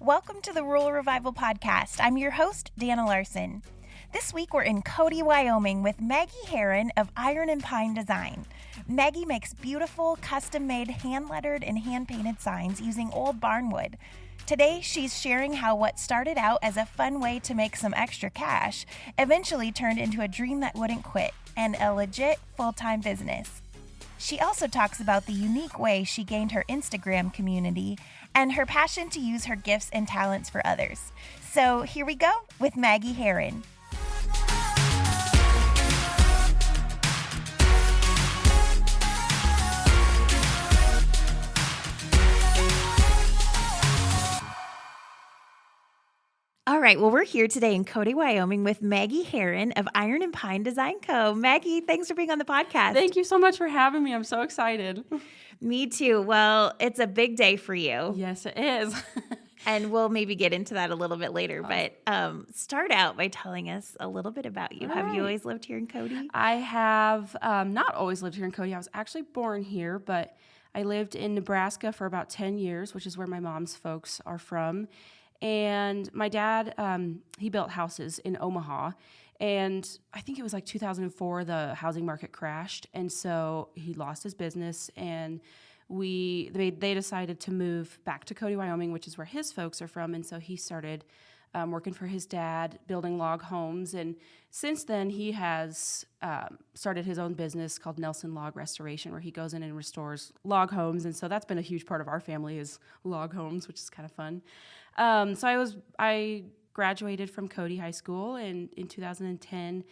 Welcome to the Rural Revival Podcast. I'm your host, Dana Larson. This week we're in Cody, Wyoming with Maggie Haron of Iron and Pine Design. Maggie makes beautiful, custom-made, hand-lettered and hand-painted signs using old barnwood. Today she's sharing how what started out as a fun way to make some extra cash eventually turned into a dream that wouldn't quit and a legit full-time business. She also talks about the unique way she gained her Instagram community and her passion to use her gifts and talents for others. So here we go with Maggie Haron. All right, well, we're here today in Cody, Wyoming with Maggie Haron of Iron and Pine Design Co. Maggie, thanks for being on the podcast. Thank you so much for having me. I'm so excited. Me too. Well, it's a big day for you. Yes, it is. And we'll maybe get into that a little bit later. But start out by telling us a little bit about you. Have you always lived here in Cody? I have not always lived here in Cody. I was actually born here, but I lived in Nebraska for about 10 years, which is where my mom's folks are from. And my dad, he built houses in Omaha, and I think it was like 2004, the housing market crashed, and so he lost his business, and they decided to move back to Cody, Wyoming, which is where his folks are from, and so he started working for his dad, building log homes, and since then he has started his own business called Nelson Log Restoration, where he goes in and restores log homes, and so that's been a huge part of our family is log homes, which is kind of fun. So I graduated from Cody High School in 2010,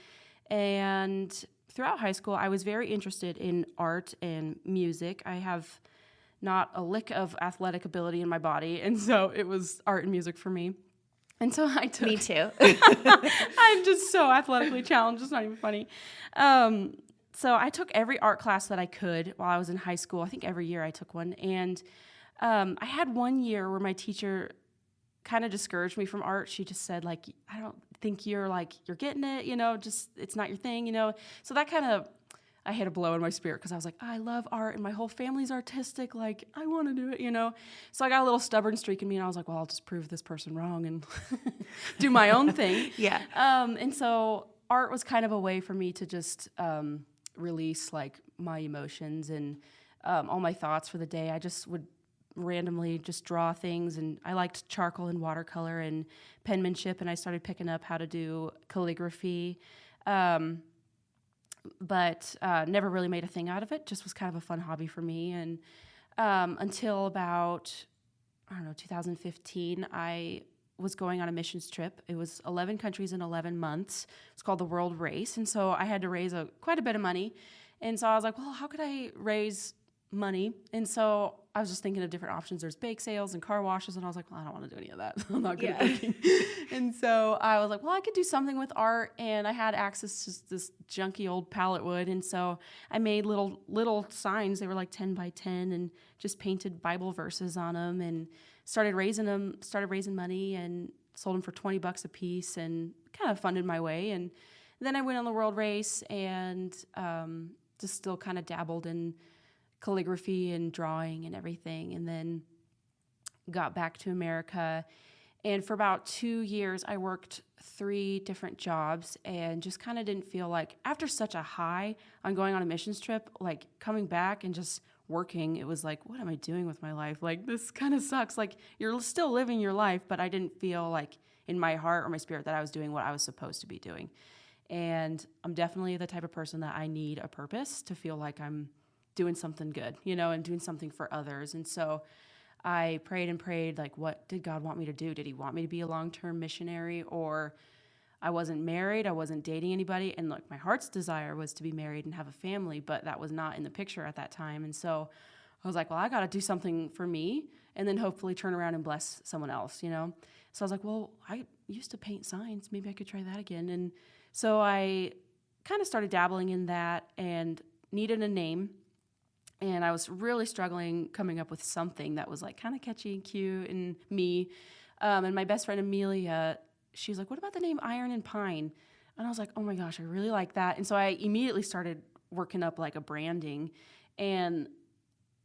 and throughout high school I was very interested in art and music. I have not a lick of athletic ability in my body, and so it was art and music for me. And so I took... Me too. I'm just so athletically challenged. It's not even funny. So I took every art class that I could while I was in high school. I think every year I took one. And I had one year where my teacher kind of discouraged me from art. She just said, like, I don't think you're getting it, just it's not your thing, So that kind of... I hit a blow in my spirit because I was like, I love art and my whole family's artistic. Like, I want to do it, So I got a little stubborn streak in me, and I was like, well, I'll just prove this person wrong and do my own thing. Yeah. And so art was kind of a way for me to just release, like, my emotions and all my thoughts for the day. I just would randomly just draw things, and I liked charcoal and watercolor and penmanship, and I started picking up how to do calligraphy. But never really made a thing out of it. Just was kind of a fun hobby for me. And until about, 2015, I was going on a missions trip. It was 11 countries in 11 months. It's called the World Race. And so I had to raise quite a bit of money. And so I was like, well, how could I raise money? And so I was just thinking of different options. There's bake sales and car washes, and I was like, well, I don't want to do any of that. I'm not good at baking. And so I was like, well, I could do something with art, and I had access to this junky old pallet wood, and so I made little signs. They were like 10 by 10, and just painted Bible verses on them, and started raising money, and sold them for $20 a piece, and kind of funded my way. And then I went on the World Race, and just still kind of dabbled in calligraphy and drawing and everything, and then got back to America. And for about 2 years, I worked 3 different jobs and just kind of didn't feel like, after such a high on going on a missions trip, like coming back and just working, it was like, what am I doing with my life? Like, this kind of sucks. Like, you're still living your life, but I didn't feel like in my heart or my spirit that I was doing what I was supposed to be doing. And I'm definitely the type of person that I need a purpose to feel like I'm doing something good, and doing something for others. And so I prayed and prayed, like, what did God want me to do? Did he want me to be a long-term missionary? Or I wasn't married, I wasn't dating anybody, and look, my heart's desire was to be married and have a family, but that was not in the picture at that time. And so I was like, well, I got to do something for me and then hopefully turn around and bless someone else, So I was like, well, I used to paint signs. Maybe I could try that again. And so I kind of started dabbling in that and needed a name. And I was really struggling coming up with something that was like kind of catchy and cute and me. And my best friend Amelia, she was like, what about the name Iron and Pine? And I was like, oh my gosh, I really like that. And so I immediately started working up like a branding. And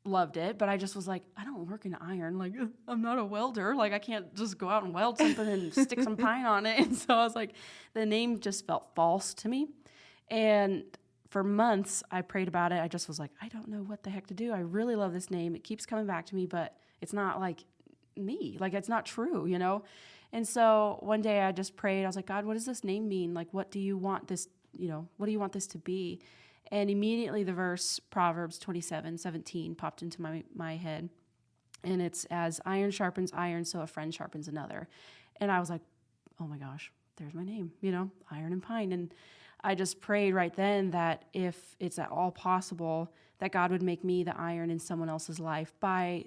loved it, but I just was like, I don't work in iron. Like, I'm not a welder. Like, I can't just go out and weld something and stick some pine on it. And so I was like, the name just felt false to me. And for months, I prayed about it. I just was like, I don't know what the heck to do. I really love this name. It keeps coming back to me, but it's not like me. Like, it's not true, you know? And so one day I just prayed. I was like, God, what does this name mean? Like, what do you want this, what do you want this to be? And immediately the verse Proverbs 27:17 popped into my head. And it's, as iron sharpens iron, so a friend sharpens another. And I was like, oh my gosh, there's my name, Iron and Pine. And I just prayed right then that if it's at all possible, that God would make me the iron in someone else's life by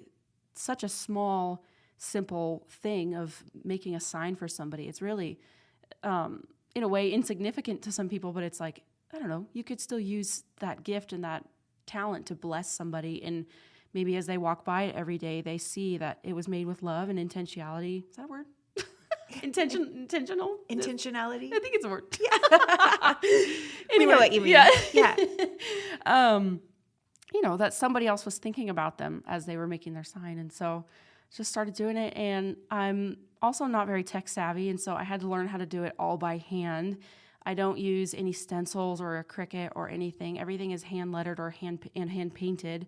such a small, simple thing of making a sign for somebody. It's really, in a way, insignificant to some people, but it's like, I don't know, you could still use that gift and that talent to bless somebody. And maybe as they walk by it every day, they see that it was made with love and intentionality. Is that a word? Intentional? Intentionality? I think it's a word. Yeah. Anyway, we know what you mean. Yeah. That somebody else was thinking about them as they were making their sign. And so just started doing it. And I'm also not very tech savvy. And so I had to learn how to do it all by hand. I don't use any stencils or a Cricut or anything. Everything is hand lettered or hand painted.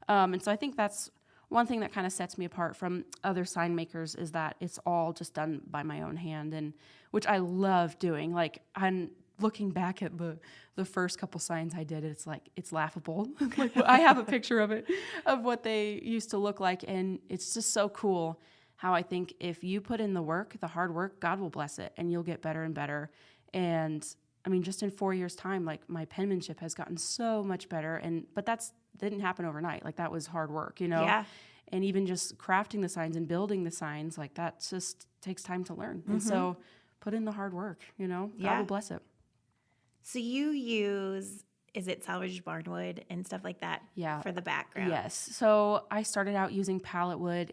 And so I think that's one thing that kind of sets me apart from other sign makers, is that it's all just done by my own hand, and which I love doing. Like, I'm looking back at the first couple signs I did, it's like, it's laughable. Like, I have a picture of it, of what they used to look like. And it's just so cool how I think if you put in the work, the hard work, God will bless it and you'll get better and better. And I mean, just in 4 years' time, like, my penmanship has gotten so much better. But that didn't happen overnight. Like, that was hard work, Yeah. And even just crafting the signs and building the signs, like, that just takes time to learn. Mm-hmm. And so put in the hard work, God will bless it. So you use, is it salvaged barnwood and stuff like that? Yeah. For the background? Yes. So I started out using pallet wood,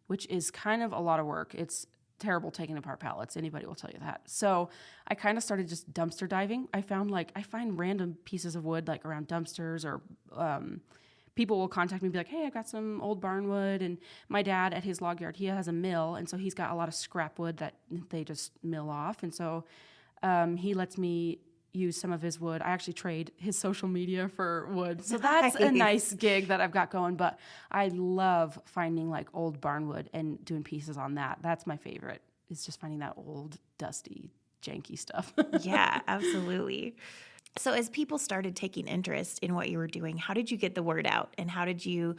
which is kind of a lot of work. It's terrible taking apart pallets. Anybody will tell you that. So I kind of started just dumpster diving. I find random pieces of wood, like, around dumpsters, or people will contact me and be like, hey, I got some old barnwood. And my dad, at his log yard, he has a mill. And so he's got a lot of scrap wood that they just mill off. And so he lets me use some of his wood. I actually trade his social media for wood. So that's a nice gig that I've got going. But I love finding, like, old barnwood and doing pieces on that. That's my favorite. It's just finding that old, dusty, janky stuff. Yeah, absolutely. So as people started taking interest in what you were doing, how did you get the word out? And how did you,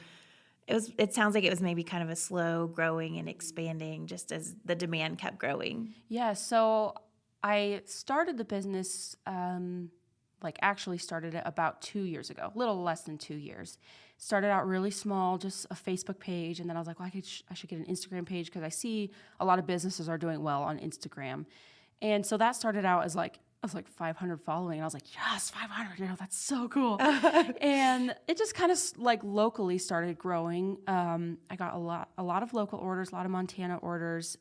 it sounds like it was maybe kind of a slow growing and expanding just as the demand kept growing. Yeah, so I started the business, actually started it about 2 years ago, a little less than 2 years. Started out really small, just a Facebook page. And then I was like, well, I should get an Instagram page, because I see a lot of businesses are doing well on Instagram. And so that started out as like, I was like 500 following. And I was like, yes, 500, that's so cool. And it just kind of like locally started growing. I got a lot of local orders, a lot of Montana orders.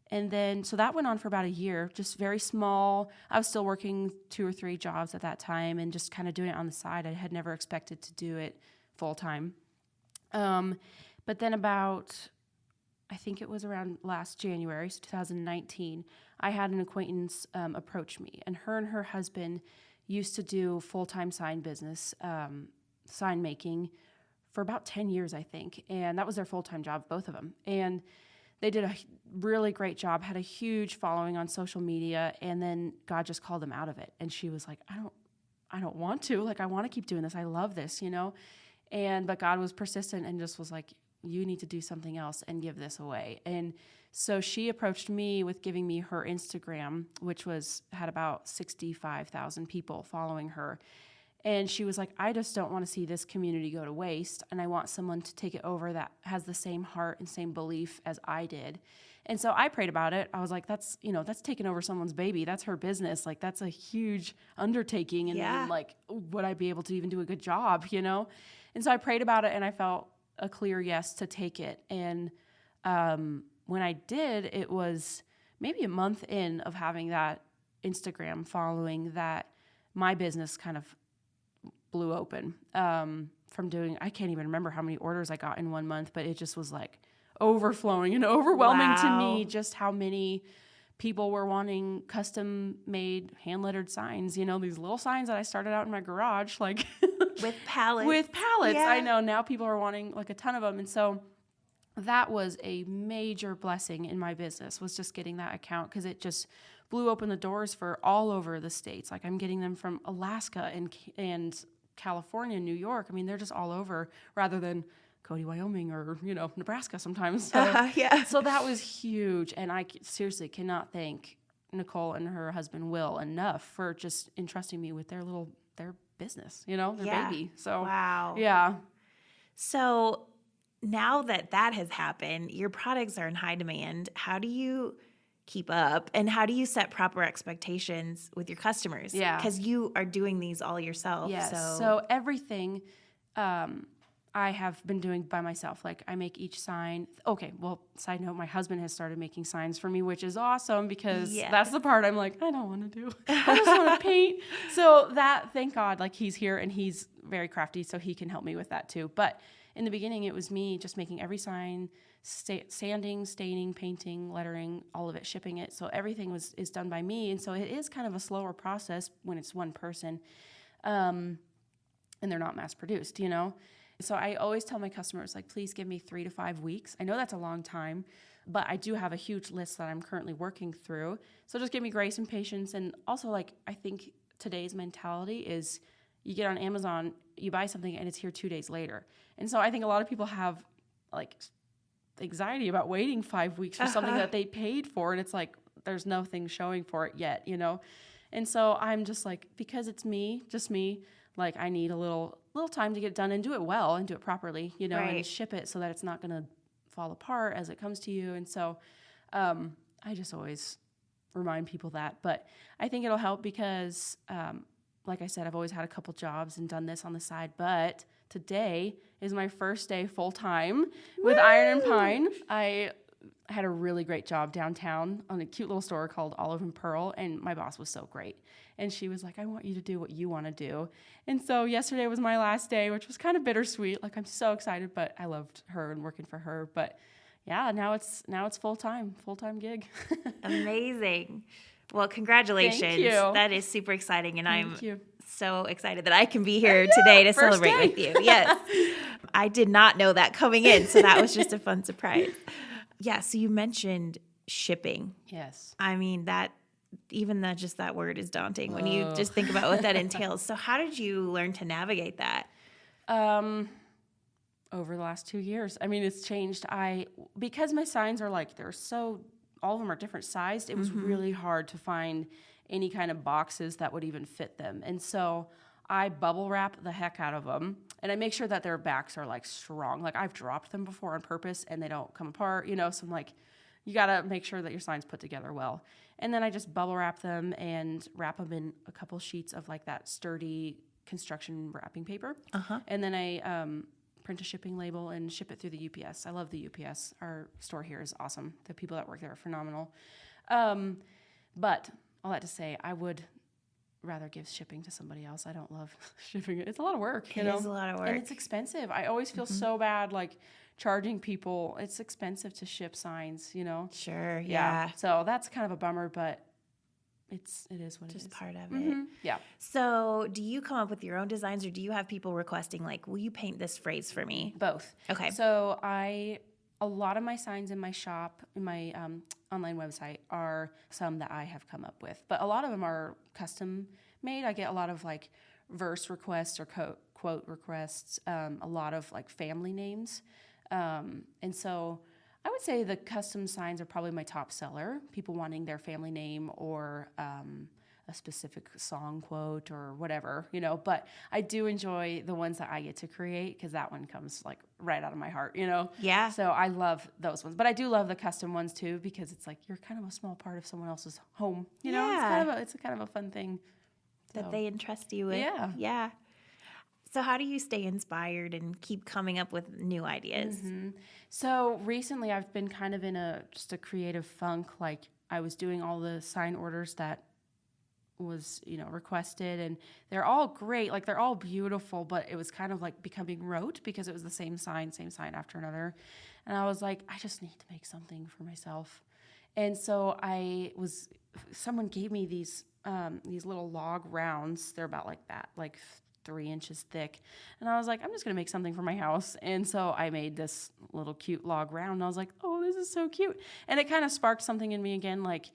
And then, so that went on for about a year, just very small. I was still working 2 or 3 jobs at that time and just kind of doing it on the side. I had never expected to do it full time. But then I think it was around last January, so 2019, I had an acquaintance approach me. And her husband used to do full-time sign business, sign making, for about 10 years, I think. And that was their full-time job, both of them. And they did a really great job, had a huge following on social media, and then God just called them out of it. And she was like, I don't want to. Like, I want to keep doing this. I love this, but God was persistent and just was like, you need to do something else and give this away. And so she approached me with giving me her Instagram, which had about 65,000 people following her. And she was like, I just don't want to see this community go to waste, and I want someone to take it over that has the same heart and same belief as I did. And so I prayed about it. I was like, that's taking over someone's baby. That's her business. Like, that's a huge undertaking. And then, like, would I be able to even do a good job, And so I prayed about it, and I felt a clear yes to take it. And when I did, it was maybe a month in of having that Instagram following that my business kind of blew open from doing, I can't even remember how many orders I got in 1 month, but it just was like overflowing and overwhelming to me just how many people were wanting custom made hand lettered signs, these little signs that I started out in my garage, like with pallets. Yeah. I know now people are wanting like a ton of them. And so that was a major blessing in my business, was just getting that account, because it just blew open the doors for all over the states. Like I'm getting them from Alaska and California, New York. I mean, they're just all over, rather than Cody, Wyoming, or, Nebraska sometimes. So, so that was huge. And I seriously cannot thank Nicole and her husband Will enough for just entrusting me with their business, their baby. So, wow. Yeah. So now that has happened, your products are in high demand. How do you keep up, and how do you set proper expectations with your customers? Yeah. Because you are doing these all yourself. Yes. So everything I have been doing by myself. Like I make each sign. Okay, well, side note, my husband has started making signs for me, which is awesome, because that's the part I'm like, I don't want to do. I just want to paint. So that, thank God, like he's here and he's very crafty, so he can help me with that too. But in the beginning, it was me just making every sign, sanding, staining, painting, lettering, all of it, shipping it. So everything is done by me. And so it is kind of a slower process when it's one person, and they're not mass produced, So I always tell my customers, like, please give me 3 to 5 weeks. I know that's a long time, but I do have a huge list that I'm currently working through. So just give me grace and patience. And also, like, I think today's mentality is you get on Amazon, you buy something, and it's here 2 days later. And so I think a lot of people have, like, anxiety about waiting 5 weeks for something that they paid for. And it's like, there's nothing showing for it yet, And so I'm just like, because it's me, just me, like I need a little time to get it done and do it well and do it properly, and ship it so that it's not going to fall apart as it comes to you. And so I just always remind people that. But I think it'll help because, like I said, I've always had a couple jobs and done this on the side. But today is my first day full-time with Iron and Pine. I had a really great job downtown on a cute little store called Olive and Pearl, and my boss was so great. And she was like, I want you to do what you want to do. And so yesterday was my last day, which was kind of bittersweet. Like, I'm so excited, but I loved her and working for her. But yeah, now it's full-time gig. Amazing. Well, congratulations. Thank you. That is super exciting, and Thank you. so excited that I can be here today to celebrate with you. Yes. I did not know that coming in, so that was just a fun surprise. Yeah, so you mentioned shipping. Yes. I mean, just that word is daunting when you just think about what that entails. So how did you learn to navigate that? Over the last 2 years. I mean, it's changed. Because my signs are like, all of them are different sized, it was really hard to find any kind of boxes that would even fit them. And so I bubble wrap the heck out of them, and I make sure that their backs are like strong. Like I've dropped them before on purpose and they don't come apart, so I'm like, you got to make sure that your sign's put together well. And then I just bubble wrap them and wrap them in a couple sheets of like that sturdy construction wrapping paper. And then I print a shipping label and ship it through the UPS. I love the UPS. Our store here is awesome. The people that work there are phenomenal. But all that to say, I would rather give shipping to somebody else. I don't love shipping it. It's a lot of work. It is a lot of work. And it's expensive. I always feel so bad, like charging people. It's expensive to ship signs, Sure, yeah. So that's kind of a bummer, but it is what it is. Just part of it. Yeah. So do you come up with your own designs, or do you have people requesting, like, will you paint this phrase for me? Both. Okay. So a lot of my signs in my shop, in my online website, are some that I have come up with. But a lot of them are custom made. I get a lot of like verse requests or quote requests, a lot of like family names. And so I would say the custom signs are probably my top seller, people wanting their family name or a specific song quote or whatever, but I do enjoy the ones that I get to create because that one comes like right out of my heart, Yeah. So I love those ones, but I do love the custom ones too because it's like you're kind of a small part of someone else's home, Yeah. It's kind of a fun thing That they entrust you with. Yeah. Yeah. So how do you stay inspired and keep coming up with new ideas? So recently I've been kind of in just a creative funk. Like I was doing all the sign orders that was, requested, and they're all great. Like, they're all beautiful, but it was kind of like becoming rote because it was the same sign after another. And I was like, I just need to make something for myself. And so someone gave me these little log rounds. They're about like that, like 3 inches thick. And I was like, I'm just going to make something for my house. And so I made this little cute log round. And I was like, oh, this is so cute. And it kind of sparked something in me again, like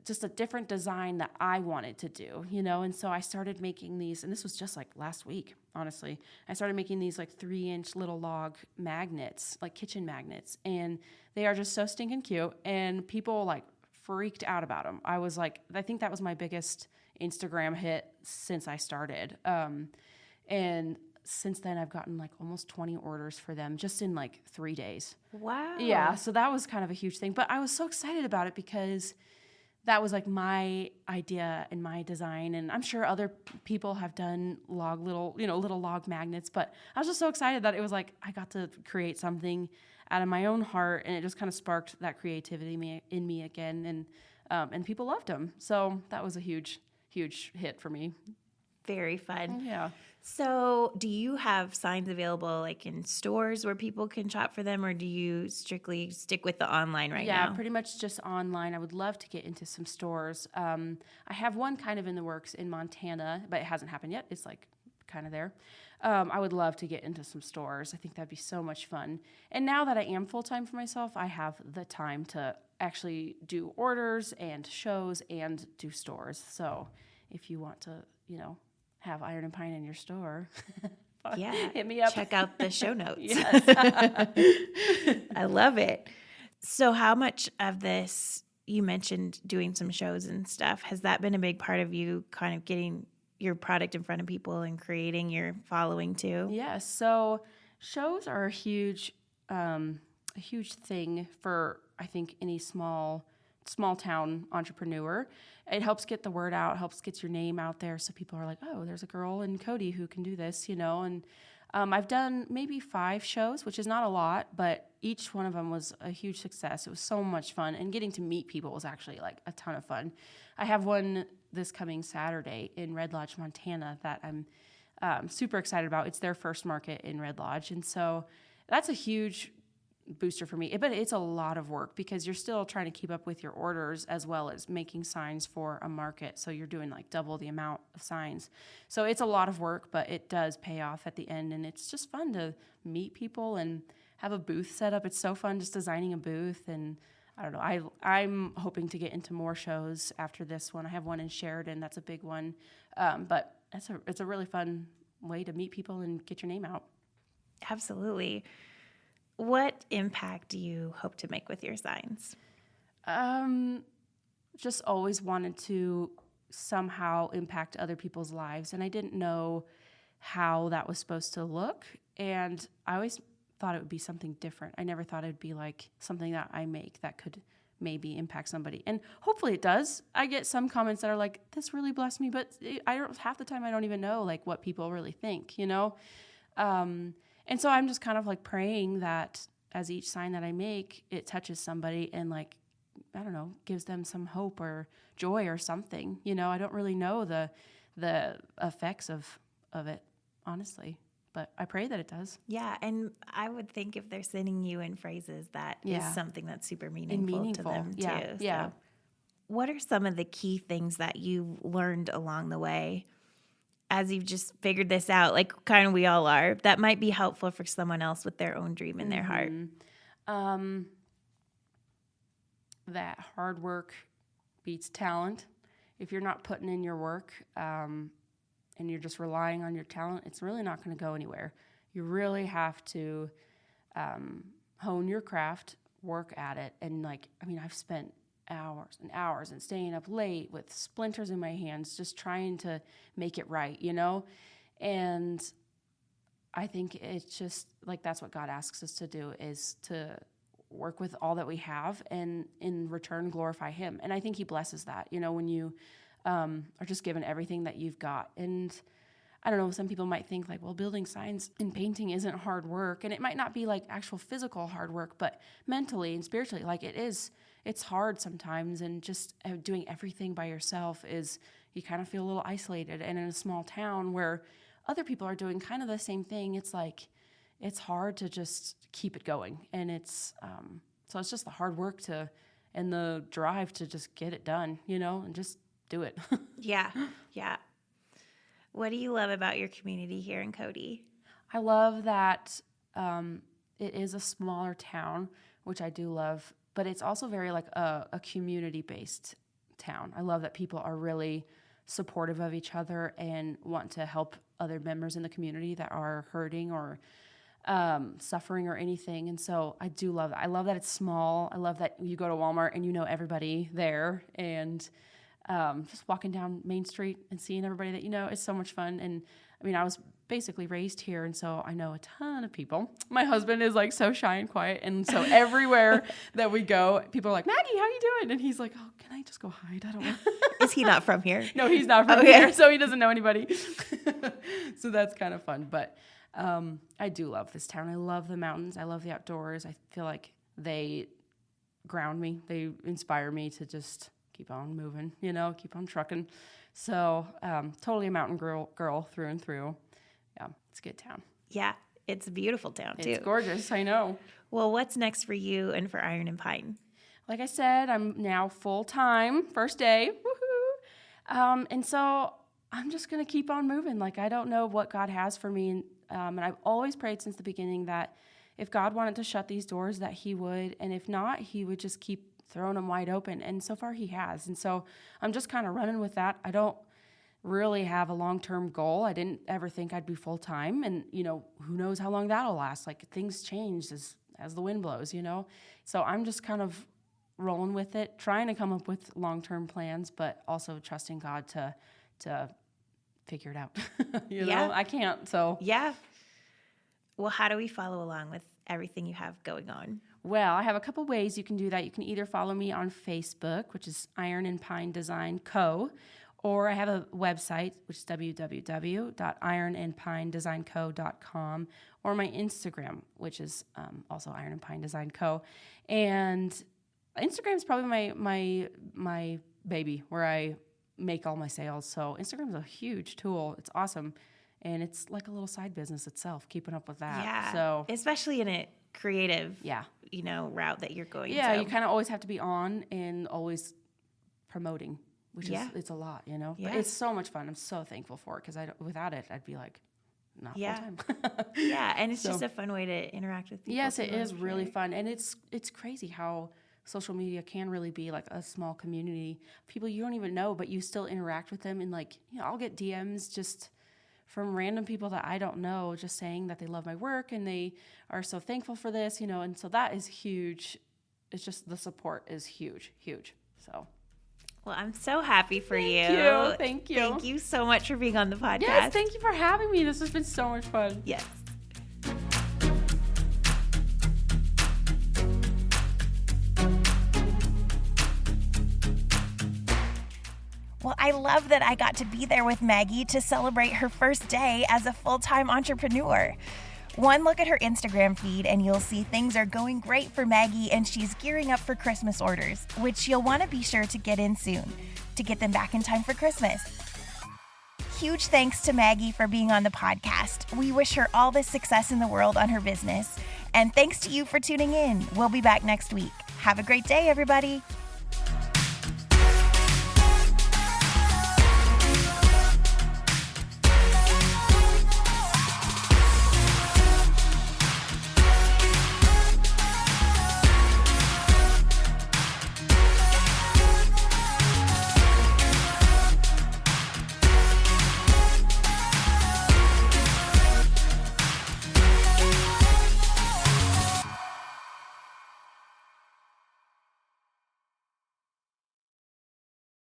just a different design that I wanted to do, And so I started making these, and this was just like last week, honestly. I started making these like 3-inch little log magnets, like kitchen magnets. And they are just so stinking cute. And people like freaked out about them. I was like, I think that was my biggest Instagram hit since I started. And since then I've gotten like almost 20 orders for them just in like 3 days. Wow. Yeah. So that was kind of a huge thing, but I was so excited about it because that was like my idea and my design. And I'm sure other people have done little log magnets, but I was just so excited that it was like, I got to create something out of my own heart, and it just kind of sparked that creativity in me again. And people loved them. So that was a huge hit for me. Very fun. Yeah. So do you have signs available like in stores where people can shop for them, or do you strictly stick with the online now? Yeah, pretty much just online. I would love to get into some stores. I have one kind of in the works in Montana, but it hasn't happened yet. It's like kind of there. I would love to get into some stores. I think that'd be so much fun. And now that I am full-time for myself, I have the time to actually do orders and shows and do stores. So if you want to, have Iron and Pine in your store, hit me up. Check out the show notes. Yes. I love it. So how much of this, you mentioned doing some shows and stuff, has that been a big part of you kind of getting your product in front of people and creating your following too? Yes. So shows are a huge thing for, I think, any small town entrepreneur. It helps get the word out, helps get your name out there, so people are like, oh, there's a girl in Cody who can do this, and I've done maybe 5 shows, which is not a lot, but each one of them was a huge success. It was so much fun, and getting to meet people was actually like a ton of fun. I have one this coming Saturday in Red Lodge, Montana that I'm super excited about. It's their first market in Red Lodge, and so that's a huge booster for me, but it's a lot of work because you're still trying to keep up with your orders as well as making signs for a market. So you're doing like double the amount of signs. So it's a lot of work, but it does pay off at the end, and it's just fun to meet people and have a booth set up. It's so fun just designing a booth, and I don't know. I'm hoping to get into more shows after this one. I have one in Sheridan. That's a big one, but it's a really fun way to meet people and get your name out. Absolutely. What impact do you hope to make with your signs? Just always wanted to somehow impact other people's lives, and I didn't know how that was supposed to look, and I always thought it would be something different. I never thought it would be like something that I make that could maybe impact somebody, and hopefully it does. I get some comments that are like, this really blessed me, but half the time I don't even know like what people really think, And so I'm just kind of like praying that as each sign that I make, it touches somebody and like, I don't know, gives them some hope or joy or something. I don't really know the effects of it, honestly, but I pray that it does. Yeah, and I would think if they're sending you in phrases, that is something that's super meaningful to them too. Yeah. So what are some of the key things that you learned along the way as you've just figured this out, like kind of we all are, that might be helpful for someone else with their own dream in their heart? That hard work beats talent. If you're not putting in your work and you're just relying on your talent, it's really not going to go anywhere. You really have to hone your craft, work at it. And I've spent hours and hours and staying up late with splinters in my hands, just trying to make it right, And I think it's just like, that's what God asks us to do, is to work with all that we have and in return glorify him. And I think he blesses that, when you are just given everything that you've got. And I don't know, some people might think like, well, building signs and painting isn't hard work. And it might not be like actual physical hard work, but mentally and spiritually, like it is it's hard sometimes, and just doing everything by yourself you kind of feel a little isolated. And in a small town where other people are doing kind of the same thing, it's like, it's hard to just keep it going. And so it's just the hard work and the drive to just get it done, and just do it. Yeah. What do you love about your community here in Cody? I love that it is a smaller town, which I do love, but it's also very like a community-based town. I love that people are really supportive of each other and want to help other members in the community that are hurting or suffering or anything. And so I do love that. I love that it's small. I love that you go to Walmart and you know everybody there, and just walking down Main Street and seeing everybody that you know is so much fun. And I mean, I was basically raised here, and so I know a ton of people. My husband is like so shy and quiet, and so everywhere that we go, people are like, Maggie, how you doing? And he's like, oh, can I just go hide? I don't know. Is he not from here? No, he's not from here, so he doesn't know anybody. So that's kind of fun. But I do love this town. I love the mountains. I love the outdoors. I feel like they ground me. They inspire me to just keep on moving, keep on trucking. So totally a mountain girl through and through. Yeah, it's a good town. Yeah, it's a beautiful town, too. It's gorgeous, I know. Well, what's next for you and for Iron and Pine? Like I said, I'm now full-time, first day. Woohoo! And so I'm just going to keep on moving. Like, I don't know what God has for me. And I've always prayed since the beginning that if God wanted to shut these doors, that he would. And if not, he would just keep throwing them wide open. And so far he has. And so I'm just kind of running with that. I don't really have a long-term goal. I didn't ever think I'd be full-time. And, who knows how long that'll last. Like, things change as the wind blows, So I'm just kind of rolling with it, trying to come up with long-term plans, but also trusting God to figure it out. I can't. So yeah. Well, how do we follow along with everything you have going on? Well, I have a couple ways you can do that. You can either follow me on Facebook, which is Iron and Pine Design Co., or I have a website, which is www.ironandpinedesignco.com, or my Instagram, which is also Iron and Pine Design Co. And Instagram is probably my baby, where I make all my sales. So Instagram is a huge tool. It's awesome. And it's like a little side business itself, keeping up with that. Yeah. So especially in a creative, yeah, route that you're going. Yeah, so. You kind of always have to be on and always promoting, which is it's a lot, Yeah. But it's so much fun. I'm so thankful for it, because without it, I'd be like not full time. Yeah, and it's just a fun way to interact with people. Yes, it is really fun, and it's crazy how social media can really be like a small community. People you don't even know, but you still interact with them, and I'll get DMs just from random people that I don't know, just saying that they love my work and they are so thankful for this, and so that is huge. It's just the support is huge. So. Well, I'm so happy for you. Thank you. Thank you so much for being on the podcast. Yes, thank you for having me. This has been so much fun. Yes. Well, I love that I got to be there with Maggie to celebrate her first day as a full-time entrepreneur. One look at her Instagram feed and you'll see things are going great for Maggie, and she's gearing up for Christmas orders, which you'll want to be sure to get in soon to get them back in time for Christmas. Huge thanks to Maggie for being on the podcast. We wish her all the success in the world on her business. And thanks to you for tuning in. We'll be back next week. Have a great day, everybody.